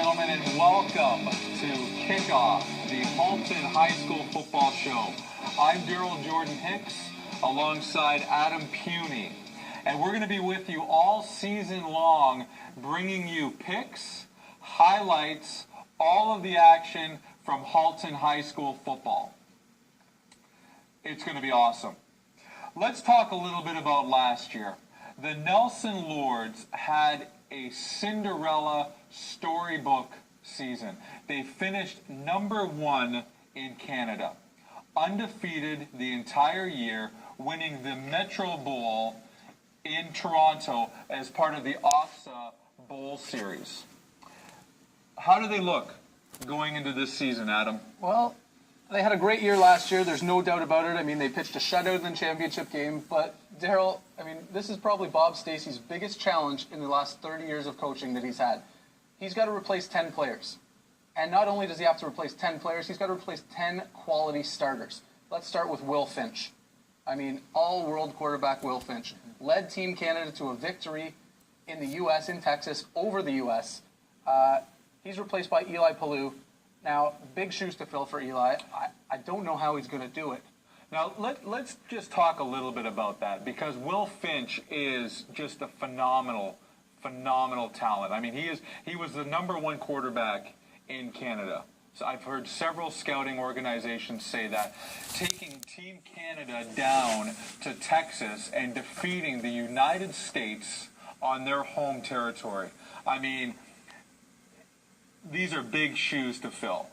gentlemen, and welcome to Kickoff, the Halton High School football show. I'm Darrell Jordan Hicks, alongside Adam Puny, and we're going to be with you all season long, bringing you picks, highlights, all of the action from Halton High School football. It's going to be awesome. Let's talk a little bit about last year. The Nelson Lords had a Cinderella storybook season. They finished #1 in Canada, undefeated the entire year, winning the Metro Bowl in Toronto as part of the OFSA Bowl Series. How do they look going into this season, Adam? Well, they had a great year last year. There's no doubt about it. I mean, they pitched a shutout in the championship game. But, Darrell, I mean, this is probably Bob Stacey's biggest challenge in the last 30 years of coaching that he's had. He's got to replace 10 players. And not only does he have to replace 10 players, he's got to replace 10 quality starters. Let's start with Will Finch. I mean, all-world quarterback Will Finch led Team Canada to a victory in the U.S., in Texas, over the U.S. He's replaced by Eli Pallou. Now, big shoes to fill for Eli. I don't know how he's going to do it. Now, let's just talk a little bit about that, because Will Finch is just a phenomenal talent. I mean, he was the #1 quarterback in Canada. So I've heard several scouting organizations say that. Taking Team Canada down to Texas and defeating the United States on their home territory. I mean, these are big shoes to fill.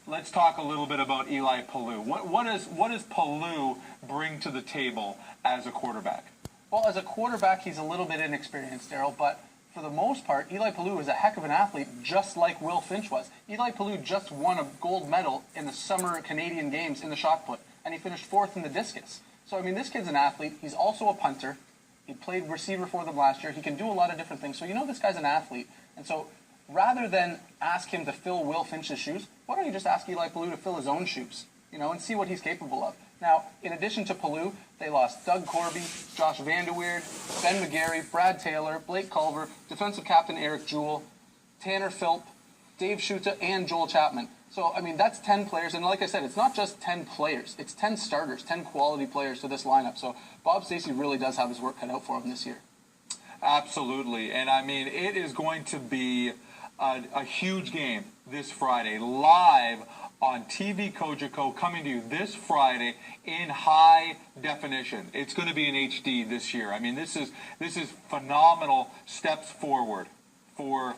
Let's talk a little bit about Eli Pallou. What does Pallou bring to the table as a quarterback? Well, as a quarterback, he's a little bit inexperienced, Darrell, but for the most part, Eli Pallou is a heck of an athlete, just like Will Finch was. Eli Pallou just won a gold medal in the Summer Canadian Games in the shot put, and he finished 4th in the discus. So, I mean, this kid's an athlete. He's also a punter. He played receiver for them last year. He can do a lot of different things. So, you know, this guy's an athlete. And so, rather than ask him to fill Will Finch's shoes, why don't you just ask Eli Pallou to fill his own shoes, you know, and see what he's capable of. Now, in addition to Pallou, they lost Doug Corby, Josh Vanderweerd, Ben McGarry, Brad Taylor, Blake Culver, defensive captain Eric Jewell, Tanner Philp, Dave Schuta, and Joel Chapman. So, I mean, that's 10 players. And like I said, it's not just 10 players. It's 10 starters, 10 quality players to this lineup. So Bob Stacey really does have his work cut out for him this year. Absolutely. And, I mean, it is going to be a huge game this Friday, live on TV Cogeco, coming to you this Friday in high definition. It's going to be in HD this year. I mean, this is phenomenal steps forward for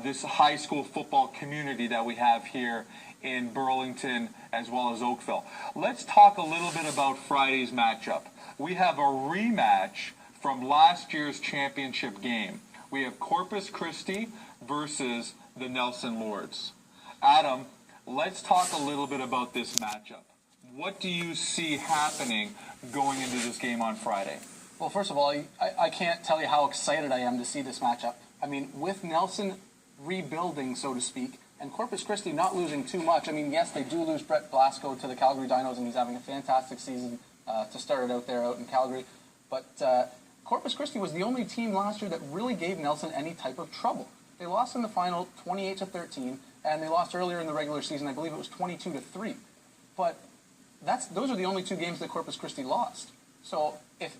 this high school football community that we have here in Burlington as well as Oakville. Let's talk a little bit about Friday's matchup. We have a rematch from last year's championship game. We have Corpus Christi versus the Nelson Lords. Adam, let's talk a little bit about this matchup. What do you see happening going into this game on Friday? Well, first of all, I can't tell you how excited I am to see this matchup. I mean, with Nelson rebuilding, so to speak, and Corpus Christi not losing too much. I mean, yes, they do lose Brett Blasco to the Calgary Dinos, and he's having a fantastic season to start it out there out in Calgary. But Corpus Christi was the only team last year that really gave Nelson any type of trouble. They lost in the final 28-13, and they lost earlier in the regular season. I believe it was 22-3. But those are the only 2 games that Corpus Christi lost. So if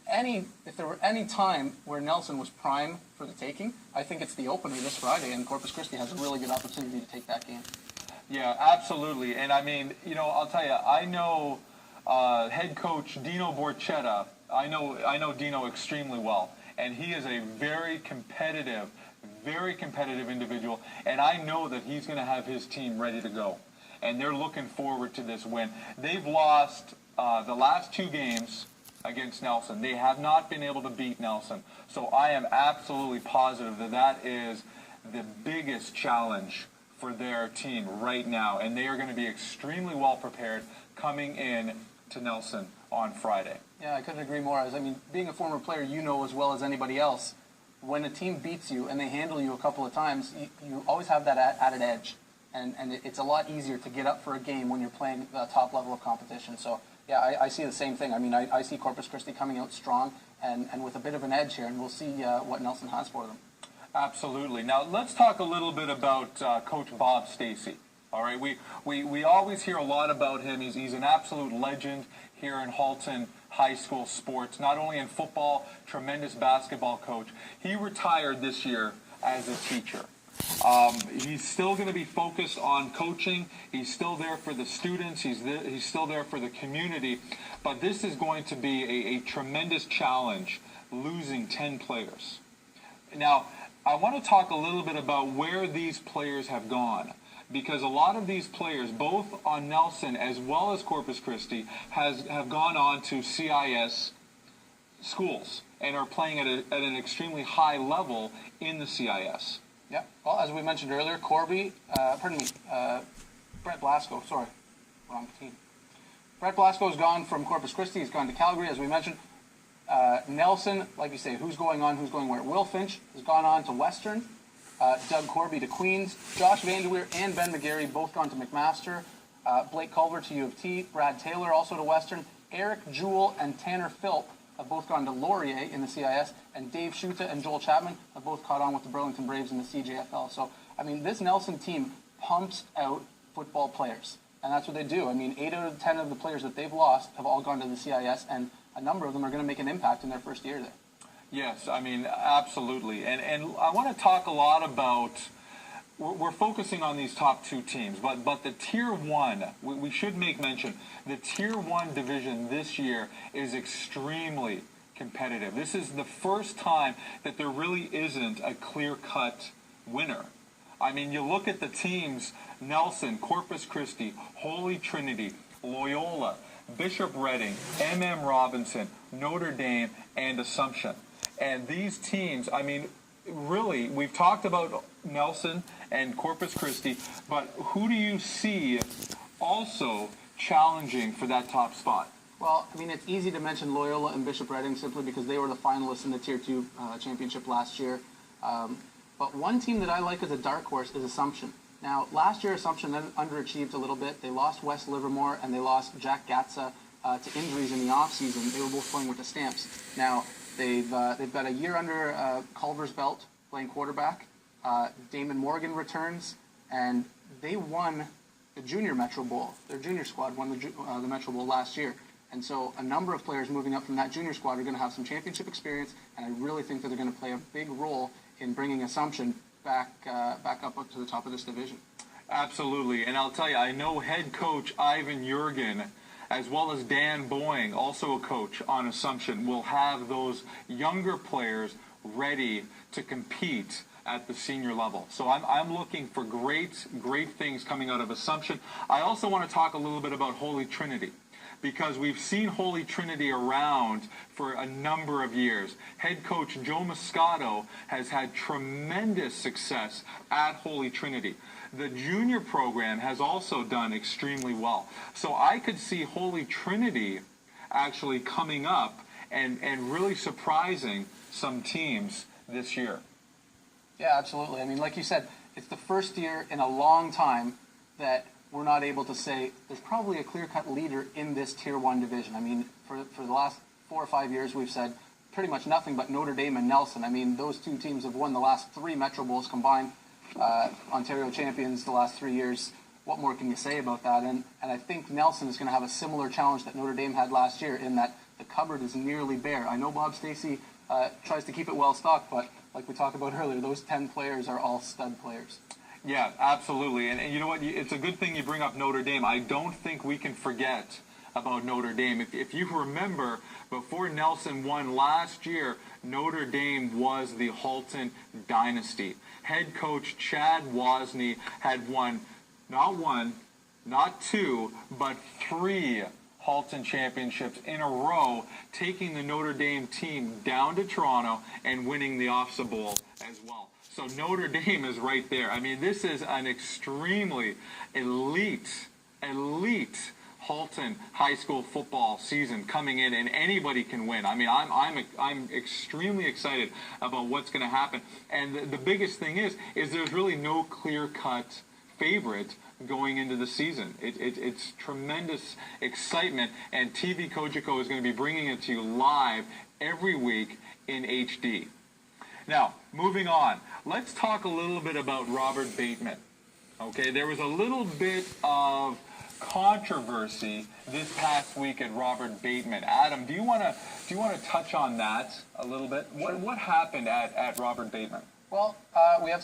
there were any time where Nelson was prime for the taking, I think it's the opener this Friday, and Corpus Christi has a really good opportunity to take that game. Yeah, absolutely. And I mean, you know, I'll tell you, I know head coach Dino Borchetta. I know Dino extremely well, and he is a very competitive individual, and I know that he's going to have his team ready to go, and they're looking forward to this win. They've lost the last 2 games against Nelson. They have not been able to beat Nelson, so I am absolutely positive that is the biggest challenge for their team right now, and they are going to be extremely well prepared coming in to Nelson on Friday. Yeah, I couldn't agree more. I mean, being a former player, you know as well as anybody else, when a team beats you and they handle you a couple of times, you always have that added edge. And it's a lot easier to get up for a game when you're playing the top level of competition. So, yeah, I see the same thing. I mean, I see Corpus Christi coming out strong and with a bit of an edge here, and we'll see what Nelson has for them. Absolutely. Now, let's talk a little bit about Coach Bob Stacey. All right, we always hear a lot about him. He's an absolute legend here in Halton High School sports, not only in football, tremendous basketball coach. He retired this year as a teacher. He's still going to be focused on coaching. He's still there for the students. He's still there for the community. But this is going to be a tremendous challenge, losing 10 players. Now, I want to talk a little bit about where these players have gone, because a lot of these players, both on Nelson as well as Corpus Christi, have gone on to CIS schools and are playing at an extremely high level in the CIS. Yeah. Well, as we mentioned earlier, Brett Blasco, sorry, wrong team. Brett Blasco has gone from Corpus Christi. He's gone to Calgary, as we mentioned. Nelson, like you say, who's going on, who's going where? Will Finch has gone on to Western. Doug Corby to Queens. Josh Vanderweer and Ben McGarry both gone to McMaster. Blake Culver to U of T. Brad Taylor also to Western. Eric Jewell and Tanner Philp have both gone to Laurier in the CIS, and Dave Schuta and Joel Chapman have both caught on with the Burlington Braves in the CJFL. So, I mean, this Nelson team pumps out football players, and that's what they do. I mean, 8 out of 10 of the players that they've lost have all gone to the CIS, and a number of them are going to make an impact in their first year there. Yes, I mean, absolutely. And I want to talk a lot about, we're focusing on these top 2 teams, but the Tier 1, we should make mention, the Tier 1 division this year is extremely competitive. This is the first time that there really isn't a clear-cut winner. I mean, you look at the teams, Nelson, Corpus Christi, Holy Trinity, Loyola, Bishop Redding, M.M. Robinson, Notre Dame, and Assumption. And these teams, I mean, really, we've talked about Nelson and Corpus Christi, but who do you see also challenging for that top spot? Well, I mean, it's easy to mention Loyola and Bishop Redding simply because they were the finalists in the Tier 2 championship last year. But one team that I like as a dark horse is Assumption. Now, last year, Assumption underachieved a little bit. They lost Wes Livermore and they lost Jack Gatza to injuries in the offseason. They were both playing with the Stamps. Now, they've got a year under Culver's belt playing quarterback. Damon Morgan returns, and they won the Junior Metro Bowl. Their junior squad won the Metro Bowl last year. And so a number of players moving up from that junior squad are going to have some championship experience, and I really think that they're going to play a big role in bringing Assumption back up to the top of this division. Absolutely, and I'll tell you, I know head coach Ivan Jurgen, as well as Dan Boying, also a coach on Assumption, will have those younger players ready to compete at the senior level. So I'm looking for great things coming out of Assumption. I also want to talk a little bit about Holy Trinity, because we've seen Holy Trinity around for a number of years. Head coach Joe Moscato has had tremendous success at Holy Trinity. The junior program has also done extremely well. So I could see Holy Trinity actually coming up and really surprising some teams this year. Yeah, absolutely. I mean, like you said, it's the first year in a long time that we're not able to say there's probably a clear-cut leader in this Tier 1 division. I mean, for the last 4 or 5 years, we've said pretty much nothing but Notre Dame and Nelson. I mean, those two teams have won the last 3 Metro Bowls combined, Ontario champions the last 3 years. What more can you say about that? And I think Nelson is going to have a similar challenge that Notre Dame had last year in that the cupboard is nearly bare. I know Bob Stacey tries to keep it well-stocked, but like we talked about earlier, those 10 players are all stud players. Yeah, absolutely. And you know what? It's a good thing you bring up Notre Dame. I don't think we can forget about Notre Dame. If you remember, before Nelson won last year, Notre Dame was the Halton dynasty. Head coach Chad Wozni had won not 1, not 2, but 3 Halton championships in a row, taking the Notre Dame team down to Toronto and winning the OFSA Bowl as well. So Notre Dame is right there. I mean, this is an extremely elite Halton high school football season coming in, and anybody can win. I mean, I'm extremely excited about what's going to happen. And the biggest thing is there's really no clear-cut favorite going into the season. It's tremendous excitement, and TV Kojiko is going to be bringing it to you live every week in HD. Now, moving on. Let's talk a little bit about Robert Bateman. Okay, there was a little bit of controversy this past week at Robert Bateman. Adam, do you want to touch on that a little bit? What happened at Robert Bateman? Well, we have